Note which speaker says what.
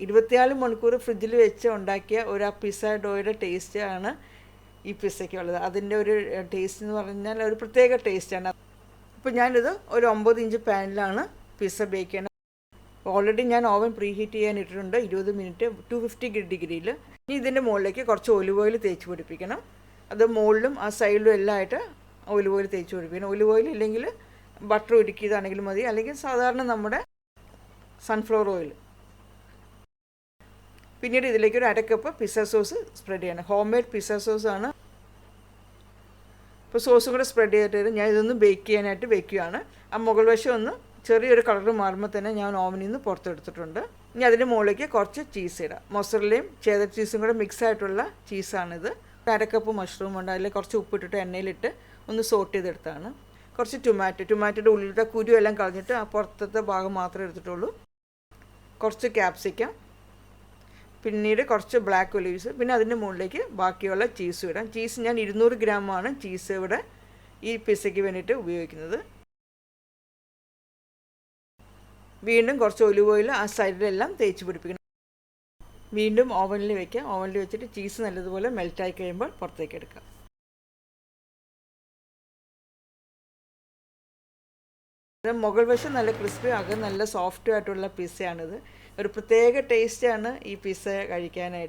Speaker 1: 24 മണിക്കൂർ ഫ്രിഡ്ജിൽ വെച്ച് ഉണ്ടാക്കിയ ഒരു ആ പിസ്സ ഡോയുടെ ടേസ്റ്റ് ആണ് ഈ പിസ്സയ്ക്കുള്ളത്. അതിൻ്റെ ഒരു ടേസ്റ്റ് എന്ന് പറഞ്ഞാൽ ഒരു പ്രത്യേക ടേസ്റ്റാണ്. അപ്പോൾ ഞാനിത് ഒരു 9 ഇഞ്ച് പാനിലാണ് പിസ്സ ബേക്ക് ചെയ്യണം. ഓൾറെഡി ഞാൻ ഓവൻ പ്രീ ഹീറ്റ് ചെയ്യാൻ ഇട്ടിട്ടുണ്ട് 20 മിനിറ്റ് 250 ഡിഗ്രിയിൽ. ഇനി ഇതിൻ്റെ മുകളിലേക്ക് കുറച്ച് ഒലിവ് ഓയിൽ തേച്ച് പിടിപ്പിക്കണം. അത് മുകളിലും ആ സൈഡിലും എല്ലാം ആയിട്ട് ഒലിവ് ഓയിൽ തേച്ച് പിടിപ്പിക്കണം. ഒലിവ് ഓയിൽ ഇല്ലെങ്കിൽ ബട്ടർ ഉരുക്കിയതാണെങ്കിലും മതി, അല്ലെങ്കിൽ സാധാരണ നമ്മുടെ സൺഫ്ലവർ ഓയിൽ. പിന്നീട് ഇതിലേക്ക് ഒരു 1/2 കപ്പ് പിസ്സ സോസ് സ്പ്രെഡ് ചെയ്യണം. ഹോം മെയ്ഡ് പിസ്സ സോസാണ്. ഇപ്പോൾ സോസും കൂടെ സ്പ്രെഡ് ചെയ്തിട്ട് ഞാൻ ഇതൊന്ന് ബേക്ക് ചെയ്യാനായിട്ട് വെക്കുകയാണ്. ആ മുകൾ വശം ഒന്ന് ചെറിയൊരു കളർ മാറുമ്പോൾ തന്നെ ഞാൻ ഓവനിൽ നിന്ന് പുറത്തെടുത്തിട്ടുണ്ട്. ഇനി അതിൻ്റെ മുകളിലേക്ക് കുറച്ച് ചീസ് ഇടാം. മൊസറല്ലയും ചേദർ ചീസും കൂടെ മിക്സ് ആയിട്ടുള്ള ചീസാണിത്. 1/2 കപ്പ് മഷ്റൂം ഉണ്ട്. അതിൽ കുറച്ച് ഉപ്പിട്ടിട്ട് എണ്ണയിലിട്ട് ഒന്ന് സോട്ട് ചെയ്തെടുത്താണ്. കുറച്ച് ടൊമാറ്റോയുടെ ഉള്ളിലത്തെ കുരു എല്ലാം കളഞ്ഞിട്ട് ആ പുറത്തത്തെ ഭാഗം മാത്രമേ എടുത്തിട്ടുള്ളൂ. കുറച്ച് ക്യാപ്സിക്കം, പിന്നീട് കുറച്ച് ബ്ലാക്ക് ഒലീവ്സ്, പിന്നെ അതിൻ്റെ മുകളിലേക്ക് ബാക്കിയുള്ള ചീസ് ഇടാം. ചീസ് ഞാൻ 200 ഗ്രാമാണ് ചീസ് ഇവിടെ ഈ പിസ്സയ്ക്ക് വേണ്ടിയിട്ട് ഉപയോഗിക്കുന്നത്. വീണ്ടും കുറച്ച് ഒലിവ് ഓയിൽ ആ സൈഡിലെല്ലാം തേച്ച് പിടിപ്പിക്കണം. വീണ്ടും ഓവനിൽ വയ്ക്കാം. ഓവനിൽ വെച്ചിട്ട് ചീസ് നല്ലതുപോലെ മെൽറ്റായി കഴിയുമ്പോൾ പുറത്തേക്ക് എടുക്കാം. മുകൾ വശം നല്ല ക്രിസ്പി, അകം നല്ല സോഫ്റ്റും ആയിട്ടുള്ള പിസ്സയാണിത്. ഒരു പ്രത്യേക ടേസ്റ്റാണ് ഈ പിസ്സ കഴിക്കാനായിട്ട്.